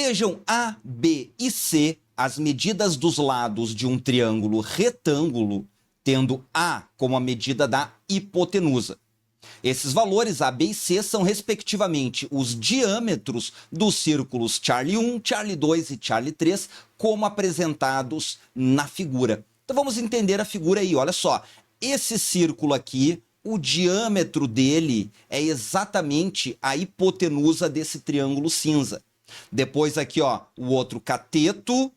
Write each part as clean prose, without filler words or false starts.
Sejam A, B e C as medidas dos lados de um triângulo retângulo, tendo A como a medida da hipotenusa. Esses valores A, B e C são, respectivamente, os diâmetros dos círculos Charlie 1, Charlie 2 e Charlie 3, como apresentados na figura. Então vamos entender a figura aí, olha só. Esse círculo aqui, o diâmetro dele é exatamente a hipotenusa desse triângulo cinza. Depois aqui, ó, o outro cateto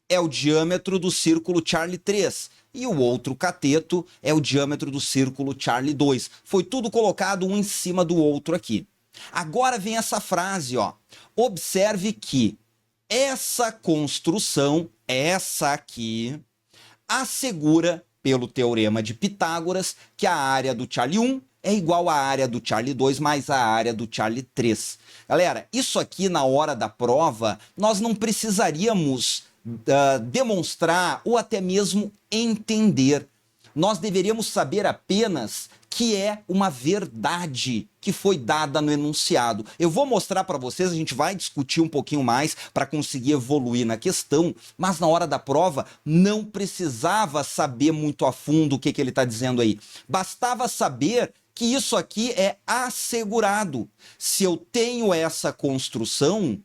é o diâmetro do círculo Charlie 3. E o outro cateto é o diâmetro do círculo Charlie 2. Foi tudo colocado um em cima do outro aqui. Agora vem essa frase, ó. Observe que essa construção, essa aqui, assegura, pelo teorema de Pitágoras, que a área do Charlie 1 é igual à área do Charlie 2 mais a área do Charlie 3. Galera, isso aqui na hora da prova, nós não precisaríamos demonstrar ou até mesmo entender. Nós deveríamos saber apenas que é uma verdade que foi dada no enunciado. Eu vou mostrar para vocês, a gente vai discutir um pouquinho mais para conseguir evoluir na questão, mas na hora da prova não precisava saber muito a fundo o que ele está dizendo aí. Bastava saber que isso aqui é assegurado. Se eu tenho essa construção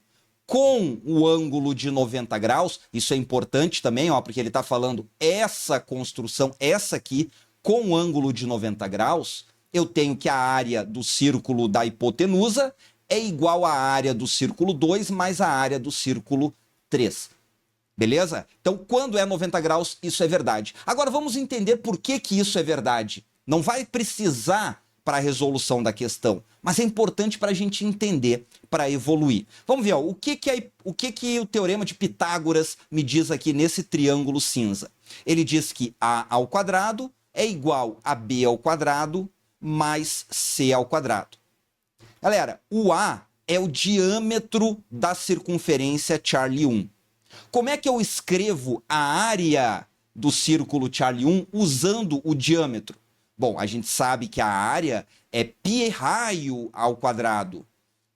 com o ângulo de 90 graus, isso é importante também, ó, porque ele está falando essa construção, essa aqui, com o ângulo de 90 graus, eu tenho que a área do círculo da hipotenusa é igual à área do círculo 2 mais a área do círculo 3. Beleza? Então, quando é 90 graus, isso é verdade. Agora, vamos entender por que isso é verdade. Não vai precisar para a resolução da questão, mas é importante para a gente entender, para evoluir. Vamos ver, ó, o que o teorema de Pitágoras me diz aqui nesse triângulo cinza. Ele diz que A ao quadrado é igual a B ao quadrado mais C ao quadrado. Galera, o A é o diâmetro da circunferência Charlie 1. Como é que eu escrevo a área do círculo Charlie 1 usando o diâmetro? Bom, a gente sabe que a área é π raio ao quadrado.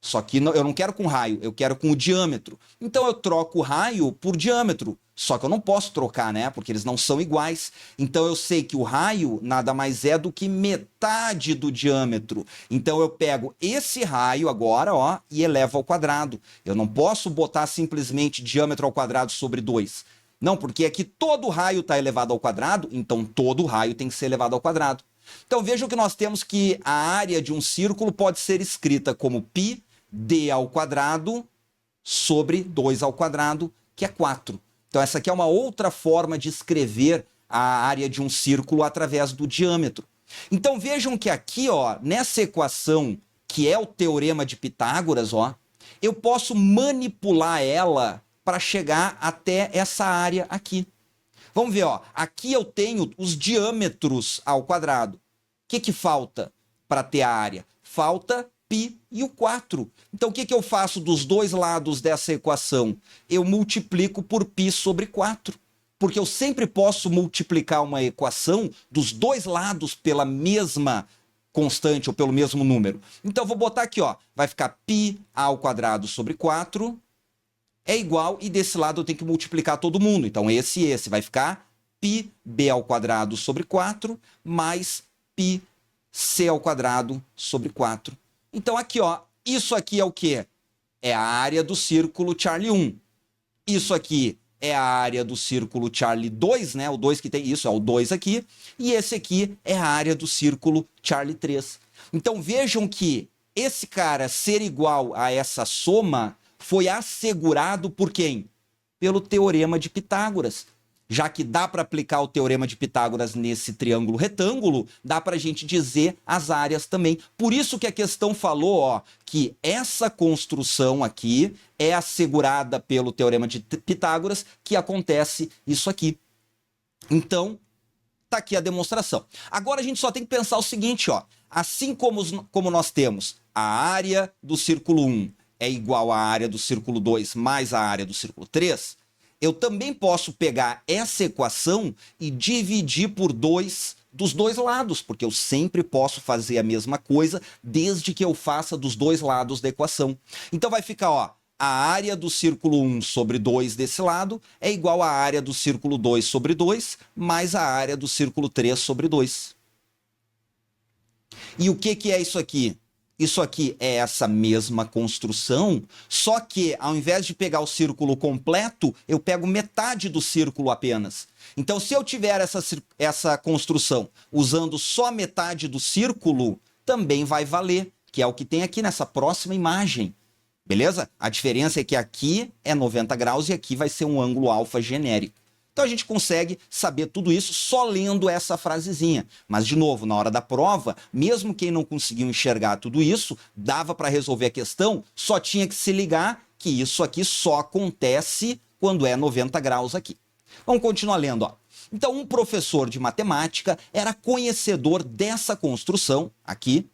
Só que eu não quero com raio, eu quero com o diâmetro. Então eu troco o raio por diâmetro. Só que eu não posso trocar, né? Porque eles não são iguais. Então eu sei que o raio nada mais é do que metade do diâmetro. Então eu pego esse raio agora, ó, e elevo ao quadrado. Eu não posso botar simplesmente diâmetro ao quadrado sobre 2. Não, porque aqui todo raio está elevado ao quadrado, então todo raio tem que ser elevado ao quadrado. Então vejam que nós temos que a área de um círculo pode ser escrita como π d ao quadrado sobre 2 ao quadrado, que é 4. Então essa aqui é uma outra forma de escrever a área de um círculo através do diâmetro. Então vejam que aqui, ó, nessa equação, que é o teorema de Pitágoras, ó, eu posso manipular ela para chegar até essa área aqui. Vamos ver, ó, aqui eu tenho os diâmetros ao quadrado. O que falta para ter a área? Falta π e o 4. Então o que eu faço dos dois lados dessa equação? Eu multiplico por π sobre 4. Porque eu sempre posso multiplicar uma equação dos dois lados pela mesma constante ou pelo mesmo número. Então eu vou botar aqui, ó, vai ficar π ao quadrado sobre 4 é igual, e desse lado eu tenho que multiplicar todo mundo. Então esse e esse vai ficar π b ao quadrado sobre 4 mais π c ao quadrado sobre 4. Então aqui, ó, isso aqui é o quê? É a área do círculo Charlie 1. Isso aqui é a área do círculo Charlie 2, né? O 2 que tem isso, é o 2 aqui. E esse aqui é a área do círculo Charlie 3. Então vejam que esse cara ser igual a essa soma foi assegurado por quem? Pelo teorema de Pitágoras. Já que dá para aplicar o teorema de Pitágoras nesse triângulo retângulo, dá para a gente dizer as áreas também. Por isso que a questão falou, ó, que essa construção aqui é assegurada pelo teorema de Pitágoras, que acontece isso aqui. Então, tá aqui a demonstração. Agora a gente só tem que pensar o seguinte, ó, assim como nós temos a área do círculo 1 é igual à área do círculo 2 mais a área do círculo 3, eu também posso pegar essa equação e dividir por 2 dos dois lados, porque eu sempre posso fazer a mesma coisa desde que eu faça dos dois lados da equação. Então vai ficar, ó, a área do círculo 1 sobre 2 desse lado é igual à área do círculo 2 sobre 2, mais a área do círculo 3 sobre 2. E o que é isso aqui? Isso aqui é essa mesma construção, só que ao invés de pegar o círculo completo, eu pego metade do círculo apenas. Então, se eu tiver essa construção usando só metade do círculo, também vai valer, que é o que tem aqui nessa próxima imagem. Beleza? A diferença é que aqui é 90 graus e aqui vai ser um ângulo alfa genérico. Então a gente consegue saber tudo isso só lendo essa frasezinha. Mas, de novo, na hora da prova, mesmo quem não conseguiu enxergar tudo isso, dava para resolver a questão, só tinha que se ligar que isso aqui só acontece quando é 90 graus aqui. Vamos continuar lendo, ó. Então, um professor de matemática era conhecedor dessa construção aqui,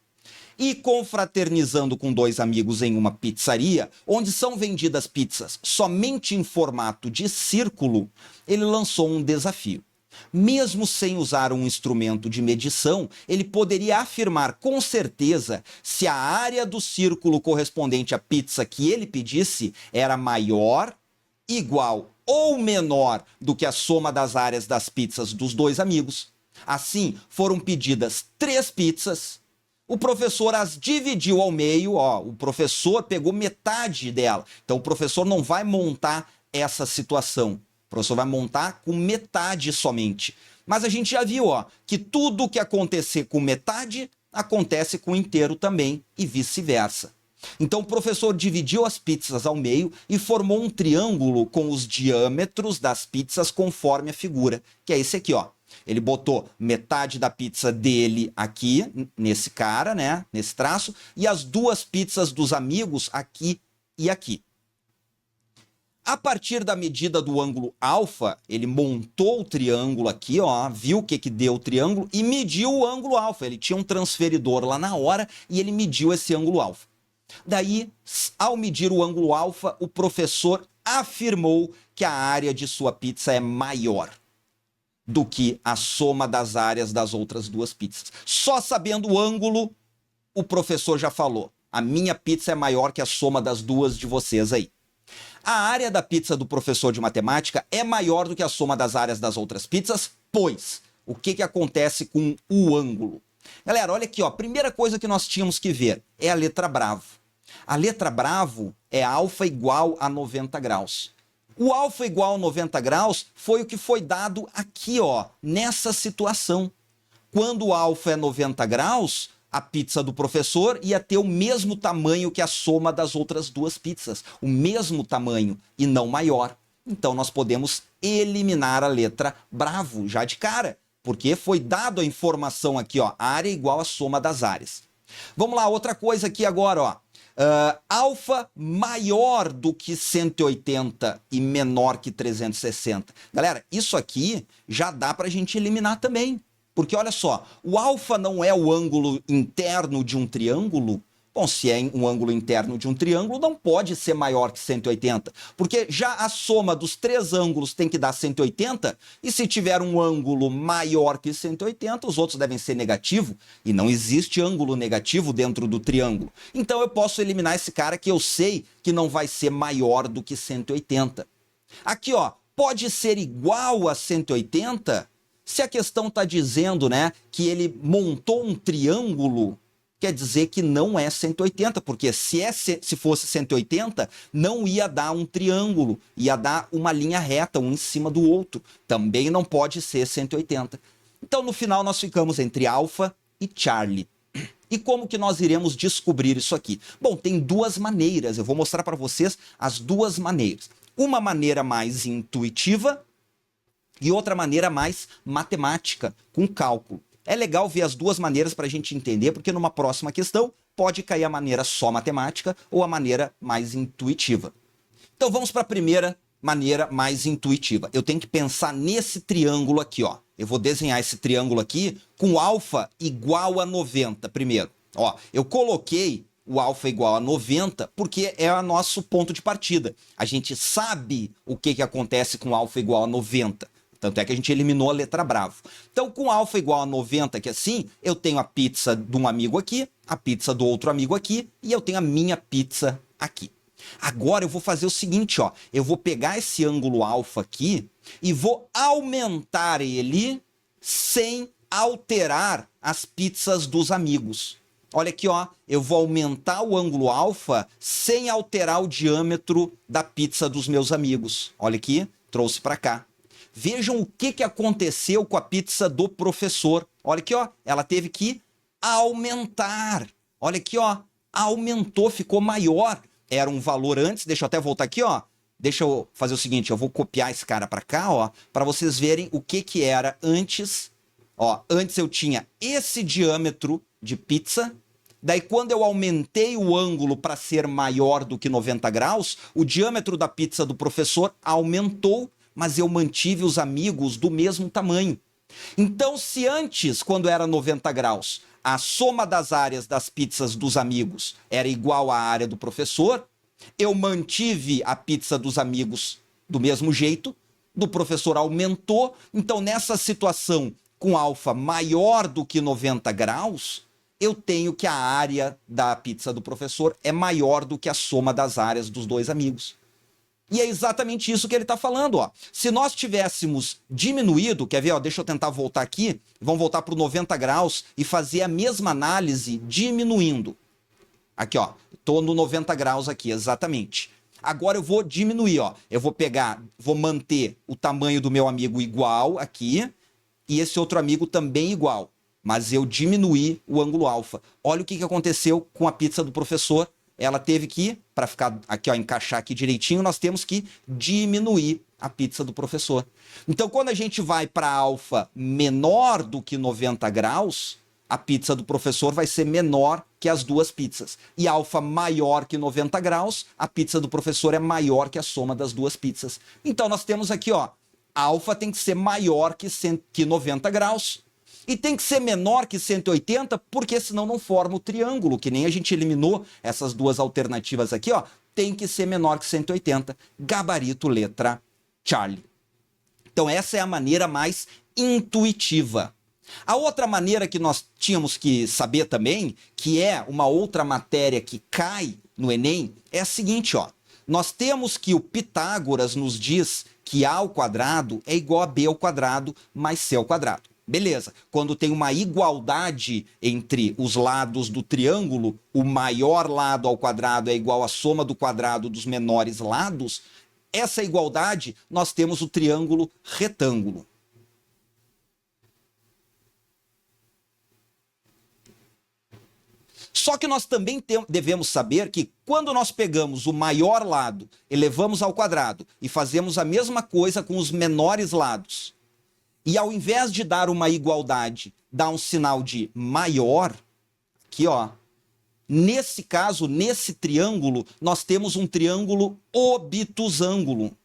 e confraternizando com dois amigos em uma pizzaria, onde são vendidas pizzas somente em formato de círculo, ele lançou um desafio. Mesmo sem usar um instrumento de medição, ele poderia afirmar com certeza se a área do círculo correspondente à pizza que ele pedisse era maior, igual ou menor do que a soma das áreas das pizzas dos dois amigos. Assim, foram pedidas 3 pizzas. O professor as dividiu ao meio, ó, o professor pegou metade dela. Então o professor não vai montar essa situação. O professor vai montar com metade somente. Mas a gente já viu, ó, que tudo que acontecer com metade acontece com inteiro também e vice-versa. Então o professor dividiu as pizzas ao meio e formou um triângulo com os diâmetros das pizzas conforme a figura, que é esse aqui, ó. Ele botou metade da pizza dele aqui, nesse cara, né? Nesse traço, e as 2 pizzas dos amigos aqui e aqui. A partir da medida do ângulo alfa, ele montou o triângulo aqui, ó, viu o que deu o triângulo e mediu o ângulo alfa. Ele tinha um transferidor lá na hora e ele mediu esse ângulo alfa. Daí, ao medir o ângulo alfa, o professor afirmou que a área de sua pizza é maior do que a soma das áreas das outras 2 pizzas. Só sabendo o ângulo, o professor já falou: a minha pizza é maior que a soma das 2 de vocês aí. A área da pizza do professor de matemática é maior do que a soma das áreas das outras pizzas, pois o que acontece com o ângulo? Galera, olha aqui, ó, a primeira coisa que nós tínhamos que ver é a letra bravo. A letra bravo é alfa igual a 90 graus. O alfa igual a 90 graus foi o que foi dado aqui, ó, nessa situação. Quando o alfa é 90 graus, a pizza do professor ia ter o mesmo tamanho que a soma das outras 2 pizzas. O mesmo tamanho e não maior. Então nós podemos eliminar a letra bravo já de cara, porque foi dado a informação aqui, ó, área igual a soma das áreas. Vamos lá, outra coisa aqui agora, ó. Alfa maior do que 180 e menor que 360. Galera, isso aqui já dá para a gente eliminar também. Porque olha só, o alfa não é o ângulo interno de um triângulo. Bom, se é um ângulo interno de um triângulo, não pode ser maior que 180. Porque já a soma dos 3 ângulos tem que dar 180. E se tiver um ângulo maior que 180, os outros devem ser negativo. E não existe ângulo negativo dentro do triângulo. Então eu posso eliminar esse cara que eu sei que não vai ser maior do que 180. Aqui, ó, pode ser igual a 180? Se a questão está dizendo, né, que ele montou um triângulo, quer dizer que não é 180, porque se fosse 180, não ia dar um triângulo, ia dar uma linha reta, um em cima do outro. Também não pode ser 180. Então, no final, nós ficamos entre alfa e Charlie. E como que nós iremos descobrir isso aqui? Bom, tem 2 maneiras, eu vou mostrar para vocês as 2 maneiras. Uma maneira mais intuitiva e outra maneira mais matemática, com cálculo. É legal ver as 2 maneiras para a gente entender, porque numa próxima questão pode cair a maneira só matemática ou a maneira mais intuitiva. Então vamos para a primeira maneira mais intuitiva. Eu tenho que pensar nesse triângulo aqui, ó. Eu vou desenhar esse triângulo aqui com alfa igual a 90 primeiro. Ó, eu coloquei o alfa igual a 90 porque é o nosso ponto de partida. A gente sabe o que acontece com alfa igual a 90. Tanto é que a gente eliminou a letra bravo. Então, com alfa igual a 90, que assim, eu tenho a pizza de um amigo aqui, a pizza do outro amigo aqui, e eu tenho a minha pizza aqui. Agora eu vou fazer o seguinte, ó. Eu vou pegar esse ângulo alfa aqui e vou aumentar ele sem alterar as pizzas dos amigos. Olha aqui, ó. Eu vou aumentar o ângulo alfa sem alterar o diâmetro da pizza dos meus amigos. Olha aqui, trouxe para cá. Vejam o que aconteceu com a pizza do professor. Olha aqui, ó. Ela teve que aumentar. Olha aqui, ó. Aumentou, ficou maior. Era um valor antes. Deixa eu até voltar aqui, ó. Deixa eu fazer o seguinte, eu vou copiar esse cara para cá, ó, para vocês verem o que era antes. Ó, antes eu tinha esse diâmetro de pizza. Daí quando eu aumentei o ângulo para ser maior do que 90 graus, o diâmetro da pizza do professor aumentou, mas eu mantive os amigos do mesmo tamanho. Então, se antes, quando era 90 graus, a soma das áreas das pizzas dos amigos era igual à área do professor, eu mantive a pizza dos amigos do mesmo jeito, do professor aumentou. Então, nessa situação com alfa maior do que 90 graus, eu tenho que a área da pizza do professor é maior do que a soma das áreas dos dois amigos. E é exatamente isso que ele está falando, ó. Se nós tivéssemos diminuído, quer ver, ó, deixa eu tentar voltar aqui, vamos voltar para o 90 graus e fazer a mesma análise diminuindo. Aqui, ó, estou no 90 graus aqui, exatamente. Agora eu vou diminuir, ó. Eu vou pegar, vou manter o tamanho do meu amigo igual aqui e esse outro amigo também igual. Mas eu diminuí o ângulo alfa. Olha o que aconteceu com a pizza do professor. Ela teve que, para ficar aqui, ó, encaixar aqui direitinho, nós temos que diminuir a pizza do professor. Então, quando a gente vai para alfa menor do que 90 graus, a pizza do professor vai ser menor que as duas pizzas. E alfa maior que 90 graus, a pizza do professor é maior que a soma das duas pizzas. Então, nós temos aqui, ó, alfa tem que ser maior que 90 graus. E tem que ser menor que 180, porque senão não forma o triângulo, que nem a gente eliminou essas duas alternativas aqui, ó. Tem que ser menor que 180. Gabarito, letra Charlie. Então essa é a maneira mais intuitiva. A outra maneira que nós tínhamos que saber também, que é uma outra matéria que cai no Enem, é a seguinte, ó. Nós temos que o Pitágoras nos diz que A ao quadrado é igual a B ao quadrado mais C ao quadrado. Beleza, quando tem uma igualdade entre os lados do triângulo, o maior lado ao quadrado é igual à soma do quadrado dos menores lados, essa igualdade nós temos o triângulo retângulo. Só que nós também devemos saber que quando nós pegamos o maior lado, elevamos ao quadrado e fazemos a mesma coisa com os menores lados, e ao invés de dar uma igualdade, dá um sinal de maior, aqui ó, nesse caso, nesse triângulo, nós temos um triângulo obtusângulo.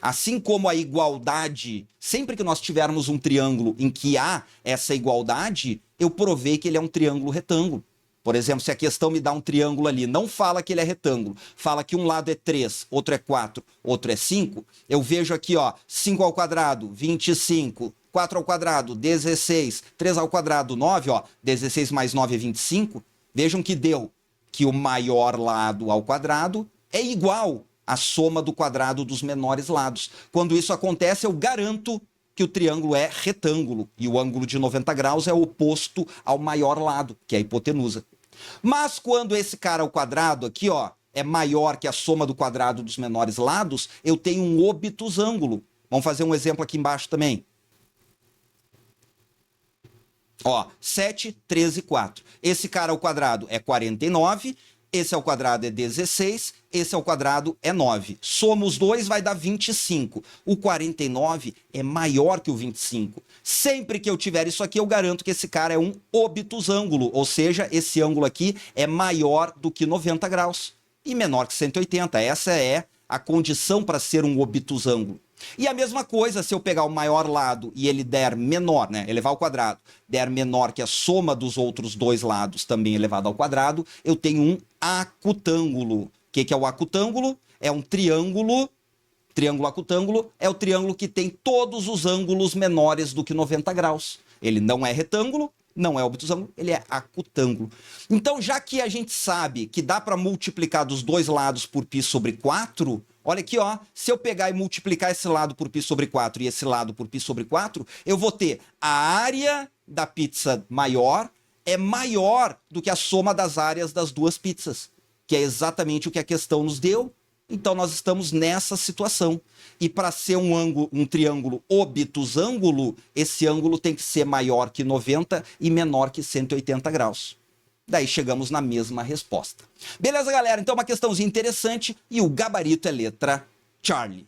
Assim como a igualdade, sempre que nós tivermos um triângulo em que há essa igualdade, eu provei que ele é um triângulo retângulo. Por exemplo, se a questão me dá um triângulo ali, não fala que ele é retângulo, fala que um lado é 3, outro é 4, outro é 5, eu vejo aqui, ó, 5 ao quadrado, 25, 4 ao quadrado, 16, 3 ao quadrado, 9, ó, 16 mais 9 é 25. Vejam que deu que o maior lado ao quadrado é igual à soma do quadrado dos menores lados. Quando isso acontece, eu garanto que o triângulo é retângulo e o ângulo de 90 graus é oposto ao maior lado, que é a hipotenusa. Mas quando esse cara ao quadrado aqui, ó, é maior que a soma do quadrado dos menores lados, eu tenho um obtusângulo. Vamos fazer um exemplo aqui embaixo também. Ó, 7, 13, 4. Esse cara ao quadrado é 49, esse ao quadrado é 16, esse ao quadrado é 9. Soma os dois, vai dar 25. O 49 é maior que o 25. Sempre que eu tiver isso aqui, eu garanto que esse cara é um obtusângulo, ou seja, esse ângulo aqui é maior do que 90 graus e menor que 180. Essa é a condição para ser um obtusângulo. E a mesma coisa, se eu pegar o maior lado e ele der menor, né, elevar ao quadrado, der menor que a soma dos outros dois lados também elevado ao quadrado, eu tenho um acutângulo. O que é o acutângulo? É um triângulo. Triângulo acutângulo é o triângulo que tem todos os ângulos menores do que 90 graus. Ele não é retângulo, Não é obtusângulo, ele é acutângulo. Então, já que a gente sabe que dá para multiplicar dos dois lados por π sobre 4, olha aqui, ó, se eu pegar e multiplicar esse lado por π sobre 4 e esse lado por π sobre 4, eu vou ter a área da pizza maior é maior do que a soma das áreas das duas pizzas, que é exatamente o que a questão nos deu. Então, nós estamos nessa situação. E para ser um triângulo obtusângulo, esse ângulo tem que ser maior que 90 e menor que 180 graus. Daí chegamos na mesma resposta. Beleza, galera? Então, uma questãozinha interessante e o gabarito é letra Charlie.